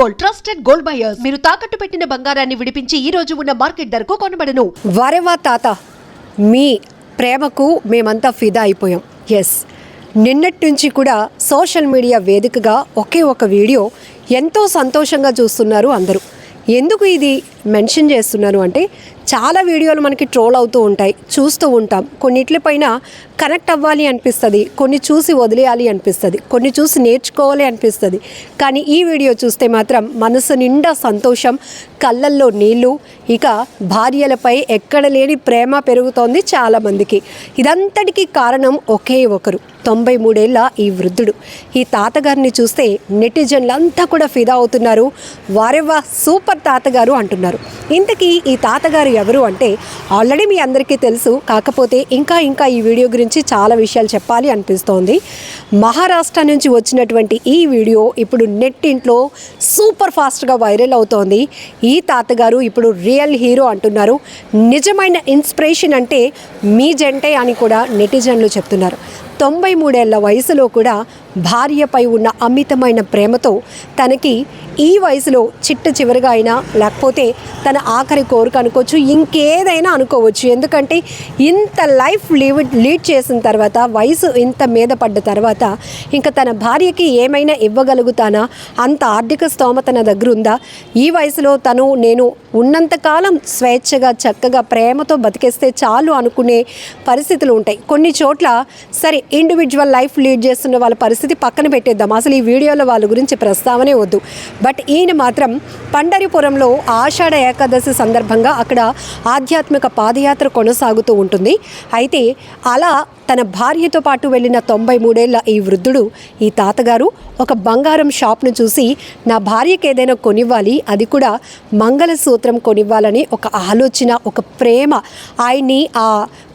Gold, trusted gold buyers. మీరు తాకట్టు పెట్టిన బంగారాన్ని విడిపించి ఈ రోజు ఉన్న మార్కెట్ ధరకు కొనబడను. వరెవా తాత, మీ ప్రేమకు మేమంతా ఫిదా అయిపోయాం. ఎస్, నిన్నటి నుంచి కూడా సోషల్ మీడియా వేదికగా ఒకే ఒక వీడియో ఎంతో సంతోషంగా చూస్తున్నారు అందరూ. ఎందుకు ఇది మెన్షన్ చేస్తున్నాను అంటే, చాలా వీడియోలు మనకి ట్రోల్ అవుతూ ఉంటాయి, చూస్తూ ఉంటాం. కొన్నిట్లపైన కనెక్ట్ అవ్వాలి అనిపిస్తుంది, కొన్ని చూసి వదిలేయాలి అనిపిస్తుంది, కొన్ని చూసి నేర్చుకోవాలి అనిపిస్తుంది. కానీ ఈ వీడియో చూస్తే మాత్రం మనసు నిండా సంతోషం, కళ్ళల్లో నీళ్ళు, ఇక భార్యలపై ఎక్కడ లేని ప్రేమ పెరుగుతోంది చాలామందికి. ఇదంతటికీ కారణం ఒకే ఒకరు, 93 ఏళ్ల ఈ వృద్ధుడు. ఈ తాతగారిని చూస్తే నెటిజన్లంతా కూడా ఫిదా అవుతున్నారు. వారెవ్వా సూపర్ తాతగారు అంటున్నారు. ఇంతకీ ఈ తాతగారు ఎవరు అంటే ఆల్రెడీ మీ అందరికీ తెలుసు. కాకపోతే ఇంకా ఈ వీడియో గురించి చాలా విషయాలు చెప్పాలి అనిపిస్తోంది. మహారాష్ట్ర నుంచి వచ్చినటువంటి ఈ వీడియో ఇప్పుడు నెట్టింట్లో సూపర్ ఫాస్ట్గా వైరల్ అవుతోంది. ఈ తాతగారు ఇప్పుడు రియల్ హీరో అంటున్నారు. నిజమైన ఇన్స్పిరేషన్ అంటే మీ జంటే అని కూడా నెటిజన్లు చెప్తున్నారు. 93 ఏళ్ల వయసులో కూడా భార్యపై ఉన్న అమితమైన ప్రేమతో తనకి ఈ వయసులో చిట్ట చివరిగా అయినా, లేకపోతే తన ఆఖరి కోరిక అనుకోవచ్చు, ఇంకేదైనా అనుకోవచ్చు. ఎందుకంటే ఇంత లైఫ్ లీడ్ చేసిన తర్వాత, వయసు ఇంత మీద పడ్డ తర్వాత ఇంకా తన భార్యకి ఏమైనా ఇవ్వగలుగుతానా, అంత ఆర్థిక స్తోమత తన దగ్గర ఉందా, ఈ వయసులో నేను ఉన్నంతకాలం స్వేచ్ఛగా చక్కగా ప్రేమతో బతికేస్తే చాలు అనుకునే పరిస్థితులు ఉంటాయి. కొన్ని చోట్ల సరే ఇండివిజువల్ లైఫ్ లీడ్ చేస్తున్న వాళ్ళ పరిస్థితి పక్కన పెట్టేద్దాం, అసలు ఈ వీడియోలో వాళ్ళ గురించి ప్రస్తావనే వద్దు. బట్ ఈయన మాత్రం పండరిపురంలో ఆషాఢ ఏకాదశి సందర్భంగా అక్కడ ఆధ్యాత్మిక పాదయాత్ర కొనసాగుతూ ఉంటుంది. అయితే అలా తన భార్యతో పాటు వెళ్ళిన 93 ఏళ్ల ఈ వృద్ధుడు, ఈ తాతగారు ఒక బంగారం షాప్ను చూసి నా భార్యకి ఏదైనా కొనివ్వాలి, అది కూడా మంగళసూత్రం కొనివ్వాలని ఒక ఆలోచన, ఒక ప్రేమ ఆయన్ని ఆ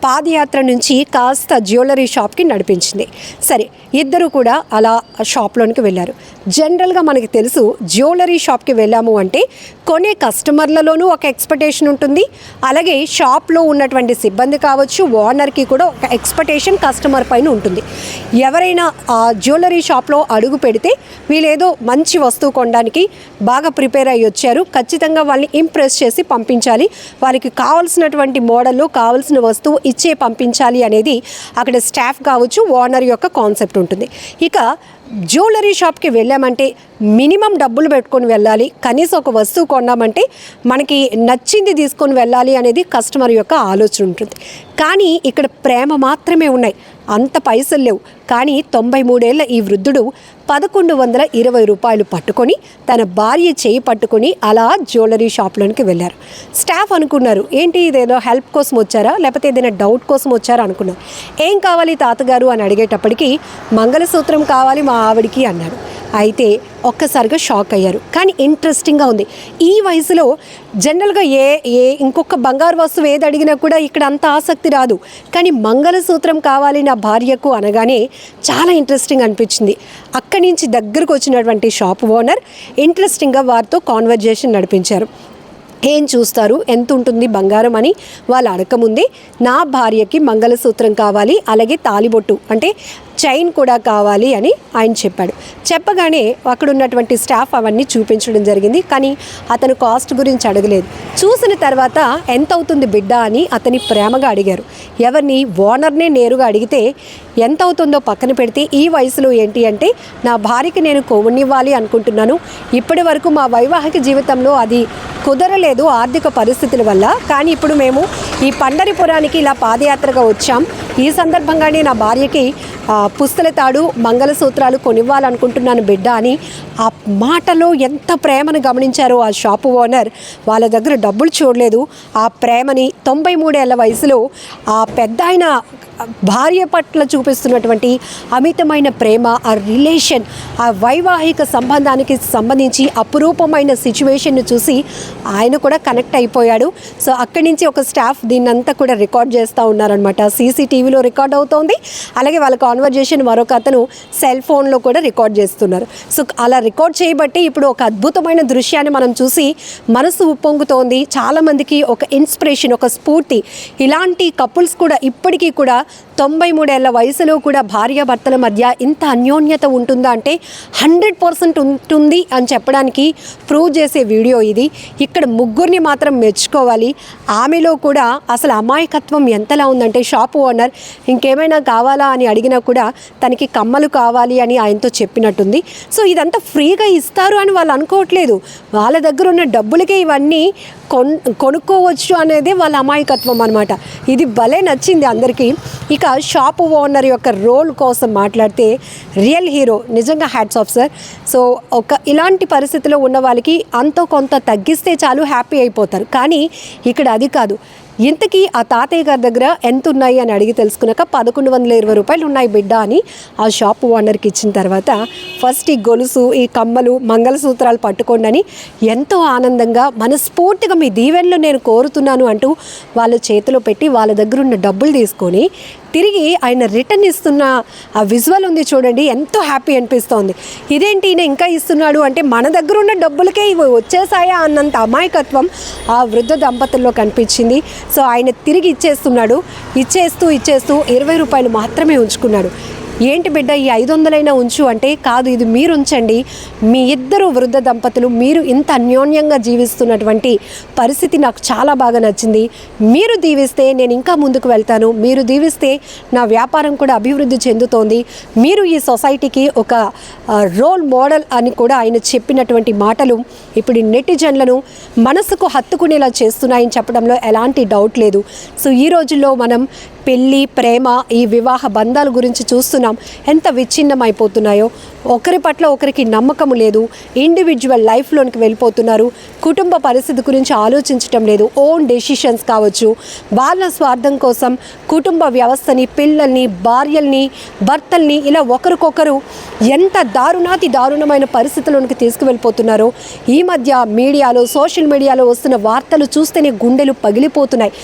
పాదయాత్ర నుంచి కాస్త జ్యువెలరీ షాప్కి నడిపించింది. సరే, ఇద్దరు కూడా అలా షాప్లోనికి వెళ్ళారు. జనరల్గా మనకి తెలుసు, జ్యువెలరీ షాప్కి వెళ్ళాము అంటే కొనే కస్టమర్లలోనూ ఒక ఎక్స్పెక్టేషన్ ఉంటుంది, అలాగే షాప్లో ఉన్నటువంటి సిబ్బంది కావచ్చు, ఓనర్కి కూడా ఒక ఎక్స్పెక్టేషన్ కస్టమర్ పైన ఉంటుంది. ఎవరైనా ఆ జ్యువెలరీ షాప్లో అడుగు పెడితే వీళ్ళేదో మంచి వస్తువు కొనడానికి బాగా ప్రిపేర్ అయ్యి వచ్చారు, ఖచ్చితంగా వాళ్ళని ఇంప్రెస్ చేసి పంపించాలి, వాళ్ళకి కావాల్సినటువంటి మోడల్లో కావాల్సిన వస్తువు ఇచ్చే పంపించాలి అనేది అక్కడ స్టాఫ్ కావచ్చు, ఓనర్ యొక్క కాన్సెప్ట్ ఉంటుంది. ఇక జ్యువెలరీ షాప్కి వెళ్ళామంటే మినిమం డబ్బులు పెట్టుకొని వెళ్ళాలి, కనీసం ఒక వస్తువు కొన్నామంటే మనకి నచ్చింది తీసుకొని వెళ్ళాలి అనేది కస్టమర్ యొక్క ఆలోచన ఉంటుంది. కానీ ఇక్కడ ప్రేమ మాత్రమే ఉన్నాయి, అంత పైసలు లేవు. కానీ 93 ఏళ్ల ఈ వృద్ధుడు 1120 రూపాయలు పట్టుకొని తన భార్య చేయి పట్టుకొని అలా జ్యువెలరీ షాప్లోనికి వెళ్ళారు. స్టాఫ్ అనుకున్నారు, ఏంటి ఇదేదో హెల్ప్ కోసం వచ్చారా, లేకపోతే ఏదైనా డౌట్ కోసం వచ్చారా అనుకున్నారు. ఏం కావాలి తాతగారు అని అడిగేటప్పటికి మంగళసూత్రం కావాలి మా ఆవిడికి అన్నారు. అయితే ఒక్కసారిగా షాక్ అయ్యారు. కానీ ఇంట్రెస్టింగ్గా ఉంది. ఈ వయసులో జనరల్గా ఇంకొక బంగారు వస్తువు ఏది అడిగినా కూడా ఇక్కడ అంత ఆసక్తి రాదు. కానీ మంగళసూత్రం కావాలి నా భార్యకు అనగానే చాలా ఇంట్రెస్టింగ్ అనిపించింది. అక్కడి నుంచి దగ్గరకు వచ్చినటువంటి షాప్ ఓనర్ ఇంట్రెస్టింగ్గా వారితో కాన్వర్జేషన్ నడిపించారు. ఏం చూస్తారు, ఎంత ఉంటుంది బంగారం అని వాళ్ళు అడగకముందే నా భార్యకి మంగళసూత్రం కావాలి, అలాగే తాలిబొట్టు అంటే చైన్ కూడా కావాలి అని ఆయన చెప్పాడు. చెప్పగానే అక్కడ ఉన్నటువంటి స్టాఫ్ అవన్నీ చూపించడం జరిగింది. కానీ అతను కాస్ట్ గురించి అడగలేదు. చూసిన తర్వాత ఎంత అవుతుంది బిడ్డ అని అతని ప్రేమగా అడిగారు. ఎవరిని? ఓనర్నే నేరుగా అడిగితే ఎంత అవుతుందో పక్కన పెడితే ఈ వయసులో ఏంటి అంటే నా భార్యకి నేను కొనివ్వాలి అనుకుంటున్నాను, ఇప్పటి వరకు మా వైవాహిక జీవితంలో అది కుదరలేదు ఆర్థిక పరిస్థితుల వల్ల, కానీ ఇప్పుడు మేము ఈ పండరిపురానికి ఇలా పాదయాత్రగా వచ్చాం, ఈ సందర్భంగానే నా భార్యకి పుస్తల తాడు మంగళసూత్రాలు కొనివ్వాలనుకుంటున్నాను బిడ్డ అని ఆ మాటలో ఎంత ప్రేమను గమనించారో ఆ షాపు ఓనర్. వాళ్ళ దగ్గర డబ్బులు చూడలేదు, ఆ ప్రేమని 93 ఏళ్ల వయసులో ఆ పెద్ద ఆయన భార్య పట్ల చూపిస్తున్నటువంటి అమితమైన ప్రేమ, ఆ రిలేషన్, ఆ వైవాహిక సంబంధానికి సంబంధించి అపురూపమైన సిచ్యువేషన్ను చూసి ఆయన కూడా కనెక్ట్ అయిపోయాడు. సో అక్కడి నుంచి ఒక స్టాఫ్ దీన్నంతా కూడా రికార్డ్ చేస్తూ ఉన్నారనమాట. సీసీటీవీలో రికార్డ్ అవుతోంది, అలాగే వాళ్ళ కాన్వర్జేషన్ మరొక అతను సెల్ ఫోన్లో కూడా రికార్డ్ చేస్తున్నారు. సో అలా రికార్డ్ చేయబట్టి ఇప్పుడు ఒక అద్భుతమైన దృశ్యాన్ని మనం చూసి మనసు ఉప్పొంగుతోంది. చాలామందికి ఒక ఇన్స్పిరేషన్, ఒక స్ఫూర్తి. ఇలాంటి కపుల్స్ కూడా ఇప్పటికీ కూడా 93 ఏళ్ల వయసులో కూడా భార్యాభర్తల మధ్య ఇంత అన్యోన్యత ఉంటుందా అంటే 100% ఉంటుంది అని చెప్పడానికి ప్రూవ్ చేసే వీడియో ఇది. ఇక్కడ ముగ్గురిని మాత్రం మెచ్చుకోవాలి. ఆమెలో కూడా అసలు అమాయకత్వం ఎంతలా ఉందంటే, షాప్ ఓనర్ ఇంకేమైనా కావాలా అని అడిగినా కూడా తనకి కమ్మలు కావాలి అని ఆయనతో చెప్పినట్టుంది. సో ఇదంతా ఫ్రీగా ఇస్తారు అని వాళ్ళు అనుకోవట్లేదు. వాళ్ళ దగ్గర ఉన్న డబ్బులకే ఇవన్నీ కొనుక్కోవచ్చు అనేది వాళ్ళ అమాయకత్వం అనమాట. ఇది భలే నచ్చింది అందరికీ. ఇక షాప్ ఓనర్ యొక్క రోల్ కోసం మాట్లాడితే రియల్ హీరో, నిజంగా హ్యాట్స్ ఆఫ్ సార్. సో ఇలాంటి పరిస్థితిలో ఉన్న వాళ్ళకి అంతో కొంత తగ్గిస్తే చాలు హ్యాపీ అయిపోతారు. కానీ ఇక్కడ అది కాదు. ఇంతకీ ఆ తాతయ్య గారి దగ్గర ఎంత ఉన్నాయి అని అడిగి తెలుసుకున్నాక 1120 రూపాయలు ఉన్నాయి బిడ్డ అని ఆ షాప్ ఓనర్కి ఇచ్చిన తర్వాత ఫస్ట్ ఈ గొలుసు, ఈ కమ్మలు, మంగళసూత్రాలు పట్టుకోండి అని ఎంతో ఆనందంగా మనస్ఫూర్తిగా మీ దీవెనలు నేను కోరుతున్నాను అంటూ వాళ్ళ చేతిలో పెట్టి వాళ్ళ దగ్గర ఉన్న డబ్బులు తీసుకొని తిరిగి ఆయన రిటర్న్ ఇస్తున్న ఆ విజువల్ ఉంది చూడండి, ఎంతో హ్యాపీ అనిపిస్తోంది. ఇదేంటి ఈయన ఇంకా ఇస్తున్నాడు అంటే మన దగ్గర ఉన్న డబ్బులకే ఇవి వచ్చేసాయా అన్నంత అమాయకత్వం ఆ వృద్ధ దంపతుల్లో కనిపించింది. సో ఆయన తిరిగి ఇచ్చేస్తున్నాడు. ఇచ్చేస్తూ 20 రూపాయలు మాత్రమే ఉంచుకున్నాడు. ఏంటి బిడ్డ ఈ 500 ఉంచు అంటే, కాదు ఇది మీరు ఉంచండి, మీ ఇద్దరు వృద్ధ దంపతులు మీరు ఇంత అన్యోన్యంగా జీవిస్తున్నటువంటి పరిస్థితి నాకు చాలా బాగా నచ్చింది. మీరు దీవిస్తే నేను ఇంకా ముందుకు వెళ్తాను, మీరు దీవిస్తే నా వ్యాపారం కూడా అభివృద్ధి చెందుతోంది, మీరు ఈ సొసైటీకి ఒక రోల్ మోడల్ అని కూడా ఆయన చెప్పినటువంటి మాటలు ఇప్పుడు నెటిజన్లను మనసుకు హత్తుకునేలా చేస్తున్నాయని చెప్పడంలో ఎలాంటి డౌట్ లేదు. సో ఈ రోజుల్లో మనం పెళ్ళి, ప్రేమ, ఈ వివాహ బంధాల గురించి చూస్తున్నాం ఎంత విచ్ఛిన్నం అయిపోతున్నాయో. ఒకరి పట్ల ఒకరికి నమ్మకం లేదు, ఇండివిజువల్ లైఫ్లోనికి వెళ్ళిపోతున్నారు, కుటుంబ పరిస్థితి గురించి ఆలోచించటం లేదు, ఓన్ డెసిషన్స్ కావచ్చు, వాళ్ళ స్వార్థం కోసం కుటుంబ వ్యవస్థని, పిల్లల్ని, భార్యల్ని, భర్తల్ని ఇలా ఒకరికొకరు ఎంత దారుణమైన పరిస్థితుల్లోనికి తీసుకువెళ్ళిపోతున్నారో ఈ మధ్య మీడియాలో, సోషల్ మీడియాలో వస్తున్న వార్తలు చూస్తేనే గుండెలు పగిలిపోతున్నాయి.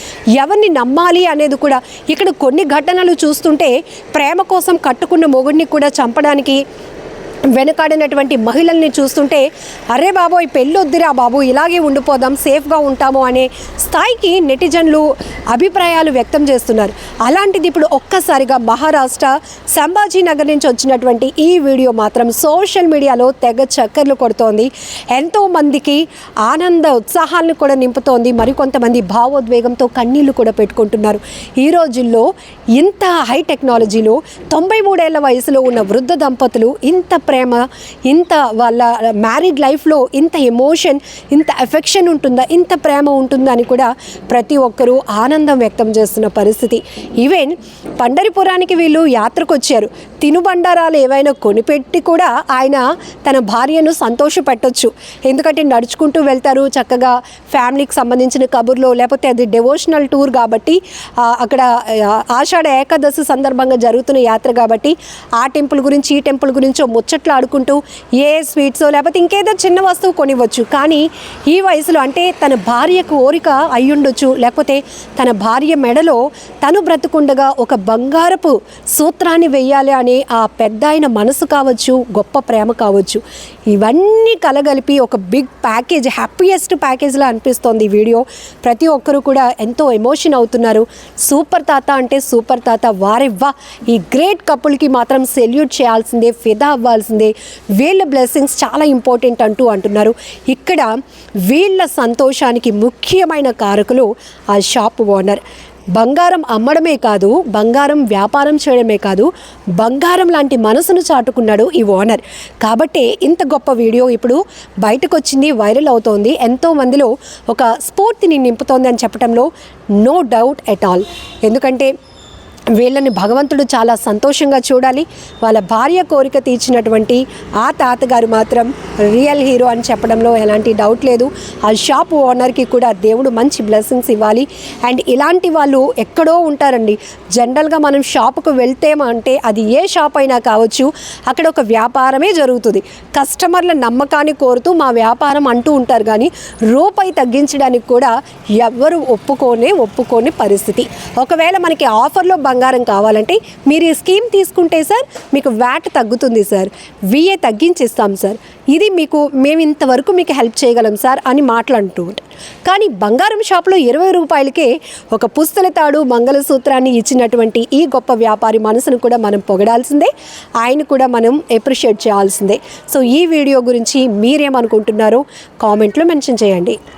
ఎవరిని నమ్మాలి అనేది కూడా ఇక్కడ కొన్ని ఘటనలు చూస్తుంటే ప్రేమ కోసం కట్టుకున్న మొగుడిని కూడా చంపడానికి వెనుకాడినటువంటి మహిళల్ని చూస్తుంటే అరే బాబోయ్ పెళ్ళొద్దురా బాబు, ఇలాగే ఉండిపోదాం, సేఫ్గా ఉంటాము అనే స్థాయికి నెటిజన్లు అభిప్రాయాలు వ్యక్తం చేస్తున్నారు. అలాంటిది ఇప్పుడు ఒక్కసారిగా మహారాష్ట్ర సంభాజీనగర్ నుంచి వచ్చినటువంటి ఈ వీడియో మాత్రం సోషల్ మీడియాలో తెగ చక్కర్లు కొడుతోంది. ఎంతోమందికి ఆనంద ఉత్సాహాలను కూడా నింపుతోంది. మరికొంతమంది భావోద్వేగంతో కన్నీళ్లు కూడా పెట్టుకుంటున్నారు. ఈ రోజుల్లో ఇంత హై టెక్నాలజీలో 93 ఏళ్ల వయసులో ఉన్న వృద్ధ దంపతులు ఇంత ప్రేమ, ఇంత వాళ్ళ మ్యారీడ్ లైఫ్లో ఇంత ఎమోషన్, ఇంత ఎఫెక్షన్ ఉంటుందా, ఇంత ప్రేమ ఉంటుందా అని కూడా ప్రతి ఒక్కరూ ఆనందం వ్యక్తం చేస్తున్న పరిస్థితి. ఈవెన్ పండరిపురానికి వీళ్ళు యాత్రకు వచ్చారు, తినుబండారాలు ఏవైనా కొనిపెట్టి కూడా ఆయన తన భార్యను సంతోషపెట్టొచ్చు. ఎందుకంటే నడుచుకుంటూ వెళ్తారు, చక్కగా ఫ్యామిలీకి సంబంధించిన కబుర్లో, లేకపోతే అది డెవోషనల్ టూర్ కాబట్టి అక్కడ ఆషాఢ ఏకాదశి సందర్భంగా జరుగుతున్న యాత్ర కాబట్టి ఆ టెంపుల్ గురించి, ఈ టెంపుల్ గురించో ముచ్చట్లు ఆడుకుంటూ ఏ స్వీట్సో లేకపోతే ఇంకేదో చిన్న వస్తువు కొనివ్వచ్చు. కానీ ఈ వయసులో అంటే తన భార్య కోరిక అయ్యుండొచ్చు, లేకపోతే తన భార్య మెడలో తను బ్రతుకుండగా ఒక బంగారపు సూత్రాన్ని వెయ్యాలి అనే ఆ పెద్ద ఆయన మనసు కావచ్చు, గొప్ప ప్రేమ కావచ్చు, ఇవన్నీ కలగలిపి ఒక బిగ్ ప్యాకేజ్, హ్యాపీయెస్ట్ ప్యాకేజ్లా అనిపిస్తోంది ఈ వీడియో. ప్రతి ఒక్కరూ కూడా ఎంతో ఎమోషన్ అవుతున్నారు. సూపర్ తాత అంటే సూపర్ తాత, వారెవ్వా ఈ గ్రేట్ కపుల్కి మాత్రం సెల్యూట్ చేయాల్సిందే, ఫిదా అవ్వాల్సిందే, వీళ్ళ బ్లెస్సింగ్స్ చాలా ఇంపార్టెంట్ అంటున్నారు. ఇక్కడ వీళ్ళ సంతోషానికి ముఖ్యమైన కారకులు ఆ షాప్ ఓనర్. బంగారం అమ్మడమే కాదు, బంగారం వ్యాపారం చేయడమే కాదు, బంగారం లాంటి మనసును చాటుకున్నాడు ఈ ఓనర్. కాబట్టే ఇంత గొప్ప వీడియో ఇప్పుడు బయటకు వచ్చింది, వైరల్ అవుతోంది, ఎంతో మందిలో ఒక స్ఫూర్తిని నింపుతోంది అని చెప్పడంలో నో డౌట్ ఎట్ ఆల్. ఎందుకంటే వీళ్ళని భగవంతుడు చాలా సంతోషంగా చూడాలి. వాళ్ళ భార్య కోరిక తీర్చినటువంటి ఆ తాతగారు మాత్రం రియల్ హీరో అని చెప్పడంలో ఎలాంటి డౌట్ లేదు. ఆ షాప్ ఓనర్కి కూడా దేవుడు మంచి బ్లెస్సింగ్స్ ఇవ్వాలి. అండ్ ఇలాంటి వాళ్ళు ఎక్కడో ఉంటారండి. జనరల్గా మనం షాపుకు వెళ్తేమంటే అది ఏ షాప్ అయినా కావచ్చు, అక్కడ ఒక వ్యాపారమే జరుగుతుంది. కస్టమర్ల నమ్మకాన్ని కోరుతూ మా వ్యాపారం అంటూ ఉంటారు, కానీ రూపాయి తగ్గించడానికి కూడా ఎవ్వరు ఒప్పుకోని పరిస్థితి. ఒకవేళ మనకి ఆఫర్లో బంగారం కావాలంటే మీరు ఈ స్కీమ్ తీసుకుంటే సార్ మీకు వ్యాట్ తగ్గుతుంది సార్, VA తగ్గించిస్తాం సార్, ఇది మీకు మేము ఇంతవరకు మీకు హెల్ప్ చేయగలం సార్ అని మాట్లాడుతూ ఉంటారు. కానీ బంగారం షాప్లో 20 రూపాయలకే ఒక పుస్తల తాడు మంగళసూత్రాన్ని ఇచ్చినటువంటి ఈ గొప్ప వ్యాపారి మనసును కూడా మనం పొగడాల్సిందే, ఆయన కూడా మనం అప్రిషియేట్ చేయాల్సిందే. సో ఈ వీడియో గురించి మీరేమనుకుంటున్నారో కామెంట్లో మెన్షన్ చేయండి.